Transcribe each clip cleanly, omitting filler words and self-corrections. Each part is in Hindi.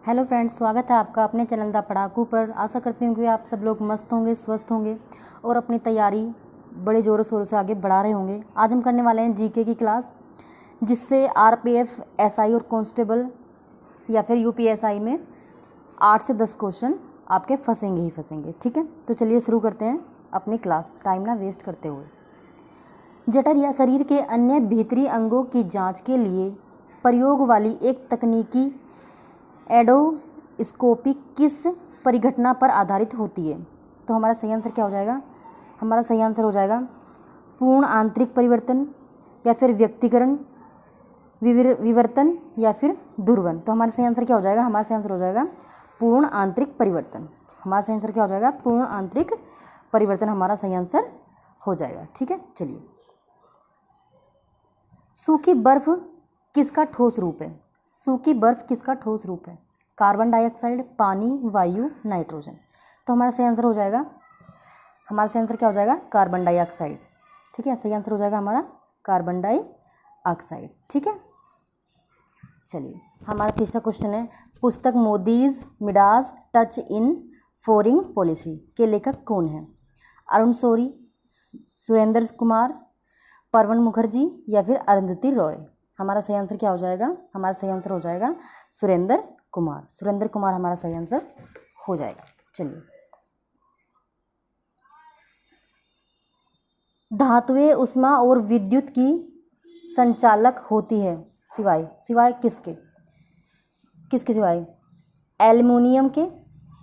हेलो फ्रेंड्स, स्वागत है आपका अपने चैनल द पढ़ाकू पर। आशा करती हूँ कि आप सब लोग मस्त होंगे, स्वस्थ होंगे और अपनी तैयारी बड़े ज़ोरों शोरों से आगे बढ़ा रहे होंगे। आज हम करने वाले हैं जीके की क्लास, जिससे आरपीएफ, एसआई और कांस्टेबल या फिर यूपीएसआई में 8 से 10 क्वेश्चन आपके फंसेंगे ही फंसेंगे। ठीक है, तो चलिए शुरू करते हैं अपनी क्लास, टाइम ना वेस्ट करते हुए। जठर या शरीर के अन्य भीतरी अंगों की जाँच के लिए प्रयोग वाली एक तकनीकी एंडोस्कोपी किस परिघटना पर आधारित होती है? तो हमारा सही आंसर क्या हो जाएगा? हमारा सही आंसर हो जाएगा पूर्ण आंतरिक परिवर्तन या फिर व्यक्तिकरण, विवर्तन या फिर ध्रुवन। तो हमारा सही आंसर क्या हो जाएगा? हमारा सही आंसर हो जाएगा पूर्ण आंतरिक परिवर्तन। हमारा सही आंसर क्या हो जाएगा? पूर्ण आंतरिक परिवर्तन हमारा सही आंसर हो जाएगा। ठीक है, चलिए। सूखी बर्फ किसका ठोस रूप है? सूखी बर्फ किसका ठोस रूप है? कार्बन डाइऑक्साइड, पानी, वायु, नाइट्रोजन। तो हमारा सही आंसर हो जाएगा, हमारा सही आंसर क्या हो जाएगा? Carbon dioxide. ठीक है, सही आंसर हो जाएगा हमारा कार्बन डाइऑक्साइड। ठीक है, चलिए। हमारा तीसरा क्वेश्चन है, पुस्तक Modi's Midas touch in foreign policy के लेखक कौन है? अरुण शौरी, सुरेंद्र कुमार, परवन मुखर्जी या फिर अरुंधति रॉय। हमारा सही आंसर क्या हो जाएगा? हमारा सही आंसर हो जाएगा सुरेंद्र कुमार। सुरेंद्र कुमार हमारा सही आंसर हो जाएगा। चलिए। धातुएं उष्मा और विद्युत की संचालक होती है सिवाय किसके? किसके सिवाय? एल्युमिनियम के,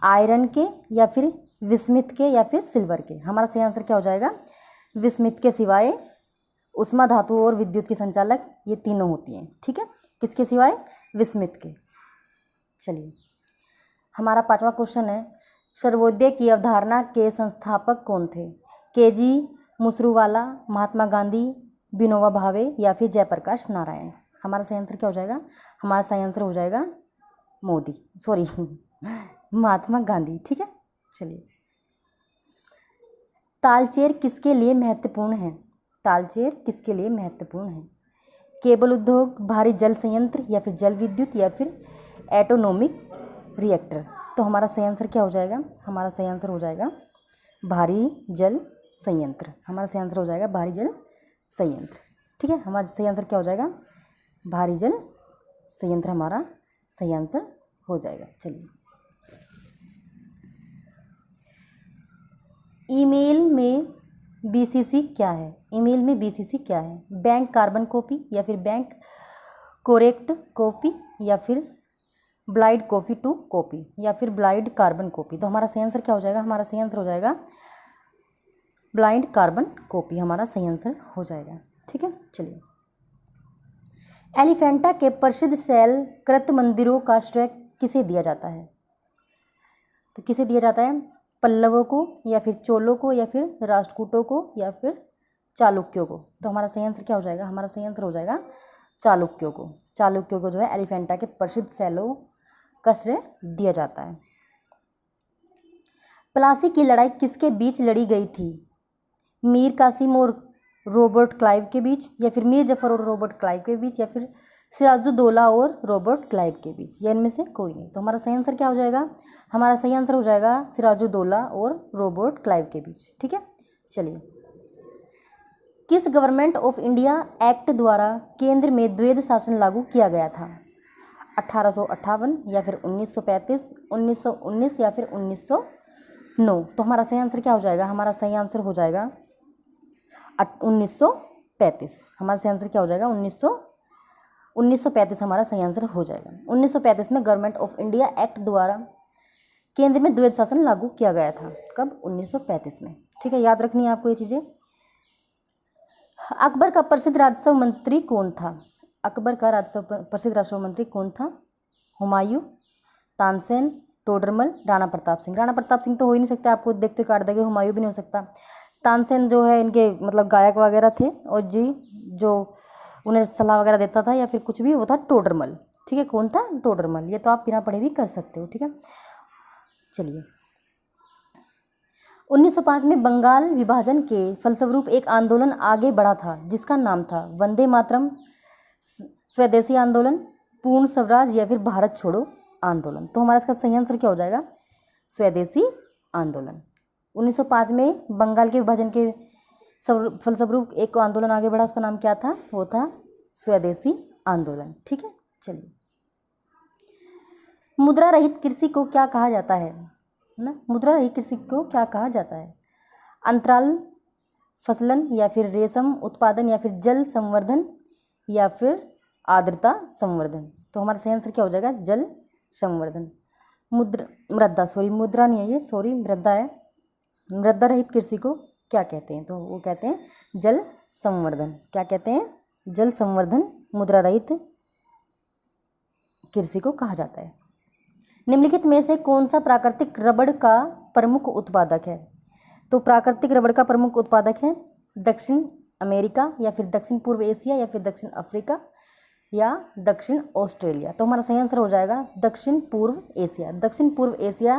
आयरन के या फिर विस्मित के या फिर सिल्वर के। हमारा सही आंसर क्या हो जाएगा? विस्मित के सिवाय उष्मा धातु और विद्युत की संचालक ये तीनों होती हैं। ठीक है, किसके सिवाय? विस्मित के। चलिए। हमारा पांचवा क्वेश्चन है, सर्वोदय की अवधारणा के संस्थापक कौन थे? केजी मुसरूवाला, महात्मा गांधी, विनोबा भावे या फिर जयप्रकाश नारायण। हमारा सही आंसर क्या हो जाएगा? हमारा सही आंसर हो जाएगा महात्मा गांधी। ठीक है, चलिए। तालचेर किसके लिए महत्वपूर्ण है? तालचेर किसके लिए महत्वपूर्ण है? केबल उद्योग, भारी जल संयंत्र या फिर जल विद्युत या फिर एटोनॉमिक रिएक्टर। तो हमारा सही आंसर क्या हो जाएगा? हमारा सही आंसर हो जाएगा भारी जल संयंत्र। हमारा सही आंसर हो जाएगा भारी जल संयंत्र। ठीक है, हमारा सही आंसर क्या हो जाएगा? भारी जल संयंत्र हमारा सही आंसर हो जाएगा। चलिए। ईमेल में बीसीसी क्या है? ईमेल में बीसीसी क्या है? बैंक कार्बन कॉपी या फिर बैंक कोरेक्ट कॉपी या फिर ब्लाइंड कॉपी टू कॉपी या फिर ब्लाइंड कार्बन कॉपी। तो हमारा सही आंसर क्या हो जाएगा? हमारा सही आंसर हो जाएगा ब्लाइंड कार्बन कॉपी। हमारा सही आंसर हो जाएगा। ठीक है, चलिए। एलिफेंटा के प्रसिद्ध शैलकृत मंदिरों का श्रेय किसे दिया जाता है? तो किसे दिया जाता है? पल्लवों को या फिर चोलों को या फिर राष्ट्रकूटों को या फिर चालुक्यों को। तो हमारा सही आंसर क्या हो जाएगा? हमारा सही आंसर हो जाएगा चालुक्यों को। चालुक्यों को जो है एलिफेंटा के प्रसिद्ध शैलों का श्रेय दिया जाता है। प्लासी की लड़ाई किसके बीच लड़ी गई थी? मीर कासिम और रॉबर्ट क्लाइव के बीच या फिर मीर जफर और रॉबर्ट क्लाइव के बीच या फिर सिराजुद्दौला और रॉबर्ट क्लाइव के बीच, या इनमें से कोई नहीं। तो हमारा सही आंसर क्या हो जाएगा? हमारा सही आंसर हो जाएगा सिराजुद्दौला और रॉबर्ट क्लाइव के बीच। ठीक है, चलिए। किस गवर्नमेंट ऑफ इंडिया एक्ट द्वारा केंद्र में द्वैध शासन लागू किया गया था? 1858 या फिर 1935, 1919 या फिर 1909। तो हमारा सही आंसर क्या हो जाएगा? हमारा सही आंसर हो जाएगा 1935। हमारा सही आंसर क्या हो जाएगा? 1935 हमारा सही आंसर हो जाएगा। 1935 में गवर्नमेंट ऑफ इंडिया एक्ट द्वारा केंद्र में द्वैध शासन लागू किया गया था। कब? 1935 में। ठीक है, याद रखनी है आपको ये चीज़ें। अकबर का प्रसिद्ध राजस्व मंत्री कौन था? अकबर का प्रसिद्ध राजस्व मंत्री कौन था? हुमायूं, तानसेन, टोडरमल, राणा प्रताप सिंह। राणा प्रताप सिंह तो हो ही नहीं सकता, आपको देखते काट देंगे। हुमायूं भी नहीं हो सकता। तानसेन जो है इनके मतलब गायक वगैरह थे, और जी जो उन्हें सलाह वगैरह देता था या फिर कुछ भी, वो था टोडरमल। ठीक है, कौन था? टोडरमल। ये तो आप बिना पढ़े भी कर सकते हो। ठीक है, चलिए। 1905 में बंगाल विभाजन के फलस्वरूप एक आंदोलन आगे बढ़ा था जिसका नाम था वंदे मातरम, स्वदेशी आंदोलन, पूर्ण स्वराज या फिर भारत छोड़ो आंदोलन। तो हमारा इसका सही आंसर क्या हो जाएगा? स्वदेशी आंदोलन। 1905 में बंगाल के विभाजन के फलस्वरूप एक आंदोलन आगे बढ़ा, उसका नाम क्या था? वो था स्वदेशी आंदोलन। ठीक है, चलिए। मुद्रा रहित कृषि को क्या कहा जाता है ना? मुद्रा रहित कृषि को क्या कहा जाता है? अंतराल फसलन, या फिर रेशम उत्पादन, या फिर जल संवर्धन, या फिर आर्द्रता संवर्धन। तो हमारा सही आंसर क्या हो जाएगा? जल संवर्धन। मुद्रा नहीं है ये, सॉरी, मृदा है। मृदा रहित कृषि को क्या कहते हैं? तो वो कहते हैं जल संवर्धन। क्या कहते हैं? जल संवर्धन मुद्रा रहित कृषि को कहा जाता है। निम्नलिखित में से कौन सा प्राकृतिक रबड़ का प्रमुख उत्पादक है? तो प्राकृतिक रबड़ का प्रमुख उत्पादक है दक्षिण अमेरिका, या फिर दक्षिण पूर्व एशिया, या फिर दक्षिण अफ्रीका, या दक्षिण ऑस्ट्रेलिया। तो हमारा सही आंसर हो जाएगा दक्षिण पूर्व एशिया। दक्षिण पूर्व एशिया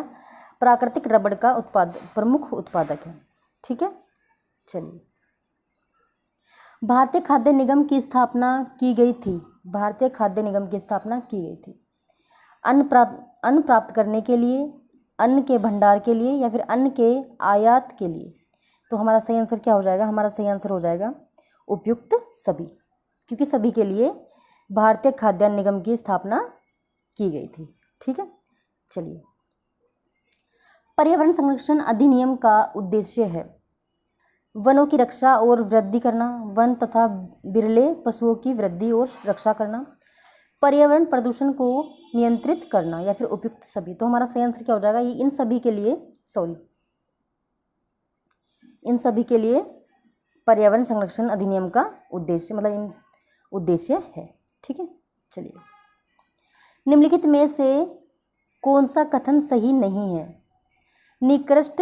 प्राकृतिक रबड़ का प्रमुख उत्पादक है। ठीक है, चलिए। भारतीय खाद्य निगम की स्थापना की गई थी। भारतीय खाद्य निगम की स्थापना की गई थी अन्न प्राप्त करने के लिए, अन्न के भंडार के लिए, या फिर अन्न के आयात के लिए। तो हमारा सही आंसर क्या हो जाएगा? हमारा सही आंसर हो जाएगा उपयुक्त सभी, क्योंकि सभी के लिए भारतीय खाद्यान्न निगम की स्थापना की गई थी। ठीक है, चलिए। पर्यावरण संरक्षण अधिनियम का उद्देश्य है वनों की रक्षा और वृद्धि करना, वन तथा बिरले पशुओं की वृद्धि और रक्षा करना, पर्यावरण प्रदूषण को नियंत्रित करना, या फिर उपयुक्त सभी। तो हमारा सही आंसर क्या हो जाएगा? ये इन सभी के लिए पर्यावरण संरक्षण अधिनियम का उद्देश्य, मतलब इन उद्देश्य है। ठीक है, चलिए। निम्नलिखित में से कौन सा कथन सही नहीं है? निकृष्ट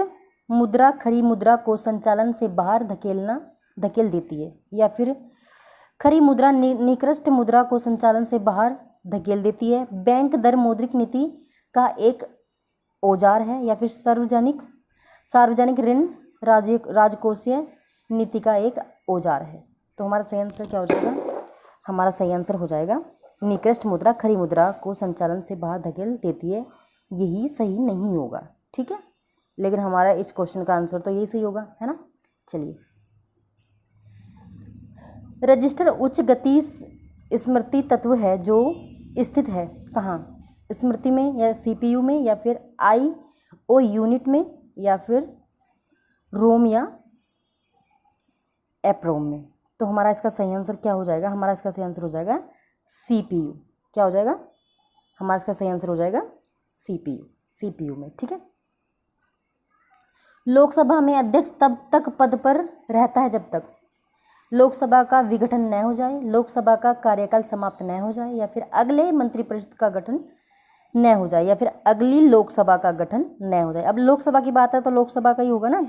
मुद्रा खरी मुद्रा को संचालन से बाहर धकेल देती है, या फिर खरी मुद्रा निकृष्ट मुद्रा को संचालन से बाहर धकेल देती है। बैंक दर मौद्रिक नीति का एक औजार है, या फिर सार्वजनिक ऋण राजकोषीय नीति का एक औजार है। तो हमारा सही आंसर क्या हो जाएगा? हमारा सही आंसर हो जाएगा निकृष्ट मुद्रा खरी मुद्रा को संचालन से बाहर धकेल देती है। यही सही नहीं होगा। ठीक है, लेकिन हमारा इस क्वेश्चन का आंसर तो यही सही होगा, है ना। चलिए। रजिस्टर उच्च गति स्मृति तत्व है जो स्थित है कहाँ? स्मृति में, या सीपीयू में, या फिर आईओ यूनिट में, या फिर रोम या एप्रोम में। तो हमारा इसका सही आंसर क्या हो जाएगा? हमारा इसका सही आंसर हो जाएगा सीपीयू। क्या हो जाएगा? हमारा इसका सही आंसर हो जाएगा सीपीयू में। ठीक है। लोकसभा में अध्यक्ष तब तक पद पर रहता है जब तक लोकसभा का विघटन न हो जाए, लोकसभा का कार्यकाल समाप्त न हो जाए, या फिर अगले मंत्रिपरिषद का गठन न हो जाए, या फिर अगली लोकसभा का गठन न हो जाए। अब लोकसभा की बात है तो लोकसभा का ही होगा ना।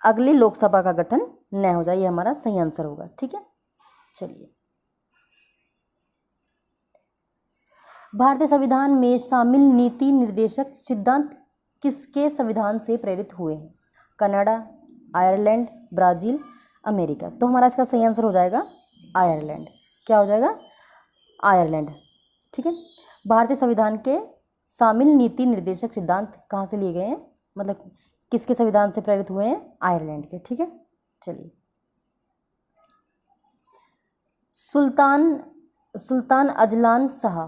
अगली लोकसभा का गठन न हो जाए, ये हमारा सही आंसर होगा। ठीक है, चलिए। भारतीय संविधान में शामिल नीति निर्देशक सिद्धांत किसके संविधान से प्रेरित हुए हैं? Canada, Ireland, Brazil, America. तो हमारा इसका सही आंसर हो जाएगा आयरलैंड। क्या हो जाएगा? आयरलैंड। ठीक है। भारतीय संविधान के शामिल नीति निर्देशक सिद्धांत कहाँ से लिए गए हैं, मतलब किसके संविधान से प्रेरित हुए हैं? आयरलैंड के। ठीक है, चलिए। सुल्तान अजलान शाह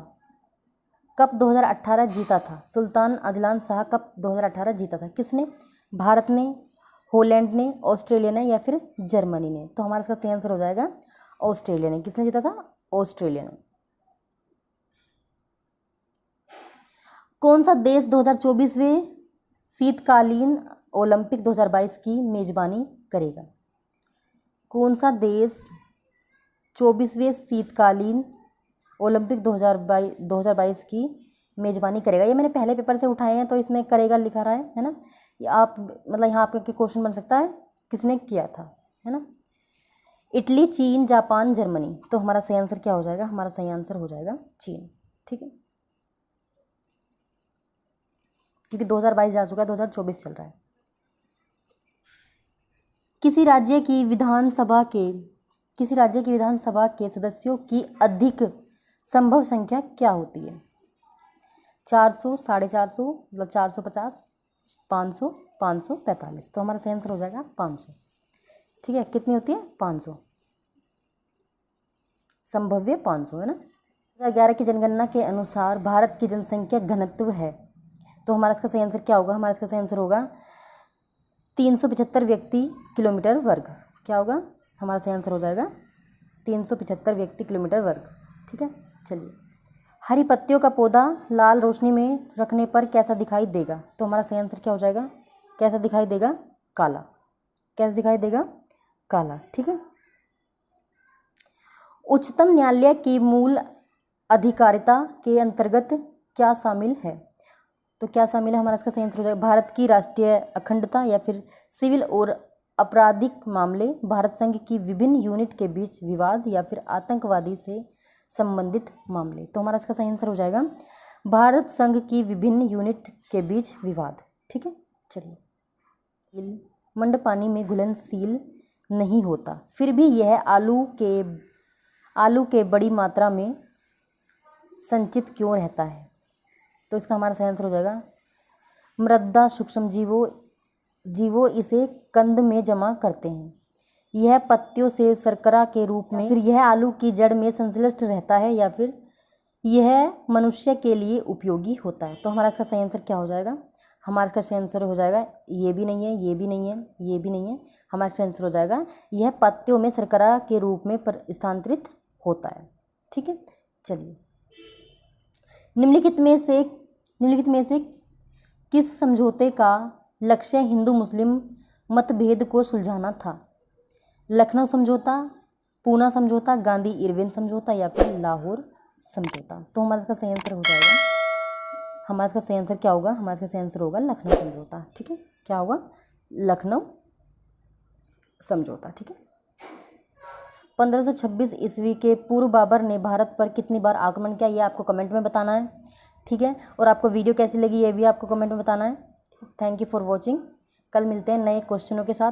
कप 2018 जीता था? सुल्तान अजलान शाह कप 2018 जीता था? किसने? भारत ने, हॉलैंड ने, ऑस्ट्रेलिया ने, या फिर जर्मनी ने? तो हमारा इसका सही आंसर हो जाएगा ऑस्ट्रेलिया ने। किसने जीता था? ऑस्ट्रेलिया ने। कौन सा देश 2024वें शीतकालीन ओलंपिक 2022 की मेजबानी करेगा? कौन सा देश 24वें शीतकालीन ओलंपिक 2022 की मेजबानी करेगा? ये मैंने पहले पेपर से उठाए हैं तो इसमें करेगा लिखा रहा है ना। ये आप मतलब यहाँ आपके क्वेश्चन बन सकता है किसने किया था, है ना। इटली, चीन, जापान, जर्मनी। तो हमारा सही आंसर क्या हो जाएगा? हमारा सही आंसर हो जाएगा चीन। ठीक है, क्योंकि 2022 जा चुका है, 2024 चल रहा है। किसी राज्य की विधानसभा के सदस्यों की अधिक संभव संख्या क्या होती है? 400, 450, मतलब 450, 500, 545। तो हमारा सही आंसर हो जाएगा 500। ठीक है, कितनी होती है? 500, संभव्य 500 है ना। 2011 की जनगणना के अनुसार भारत की जनसंख्या घनत्व है, तो हमारा इसका सही आंसर क्या होगा? हमारा इसका सही आंसर होगा 375 व्यक्ति किलोमीटर वर्ग। क्या होगा? हमारा सही आंसर हो जाएगा 375 व्यक्ति किलोमीटर वर्ग। ठीक है, चलिए। हरी पत्तियों का पौधा लाल रोशनी में रखने पर कैसा दिखाई देगा? तो हमारा सही आंसर क्या हो जाएगा? कैसा दिखाई देगा? काला। कैसा दिखाई देगा? काला। ठीक है। उच्चतम न्यायालय की मूल अधिकारिता के अंतर्गत क्या शामिल है? तो क्या शामिल है? हमारा इसका सही आंसर हो जाएगा भारत की राष्ट्रीय अखंडता, या फिर सिविल और आपराधिक मामले, भारत संघ की विभिन्न यूनिट के बीच विवाद, या फिर आतंकवादी से संबंधित मामले। तो हमारा इसका सही आंसर हो जाएगा भारत संघ की विभिन्न यूनिट के बीच विवाद। ठीक है, चलिए। मंड पानी में घुलनशील नहीं होता, फिर भी यह आलू के बड़ी मात्रा में संचित क्यों रहता है? तो इसका हमारा सही आंसर हो जाएगा मृदा सूक्ष्म जीवो इसे कंद में जमा करते हैं। यह पत्तियों से शर्करा के रूप में, फिर यह आलू की जड़ में संश्लिष्ट रहता है, या फिर यह मनुष्य के लिए उपयोगी होता है। तो हमारा इसका सही आंसर क्या हो जाएगा? हमारा इसका सही आंसर हो जाएगा ये भी नहीं है, ये भी नहीं है, ये भी नहीं है। हमारा इसका आंसर हो जाएगा यह पत्तियों में शर्करा के रूप में स्थानांतरित होता है। ठीक है, चलिए। निम्नलिखित में से किस समझौते का लक्ष्य हिंदू मुस्लिम मतभेद को सुलझाना था? लखनऊ समझौता, पूना समझौता, गांधी इरविन समझौता, या फिर लाहौर समझौता। तो हमारा इसका सही आंसर हो जाएगा, हमारा इसका सही आंसर क्या होगा? हमारा इसका सही आंसर होगा लखनऊ समझौता। ठीक है, क्या होगा? लखनऊ समझौता। ठीक है। 1526 ईस्वी के पूर्व बाबर ने भारत पर कितनी बार आक्रमण किया? ये आपको कमेंट में बताना है। ठीक है, और आपको वीडियो कैसी लगी ये भी आपको कमेंट में बताना है। Thank you for watching. कल मिलते हैं नए क्वेश्चनों के साथ।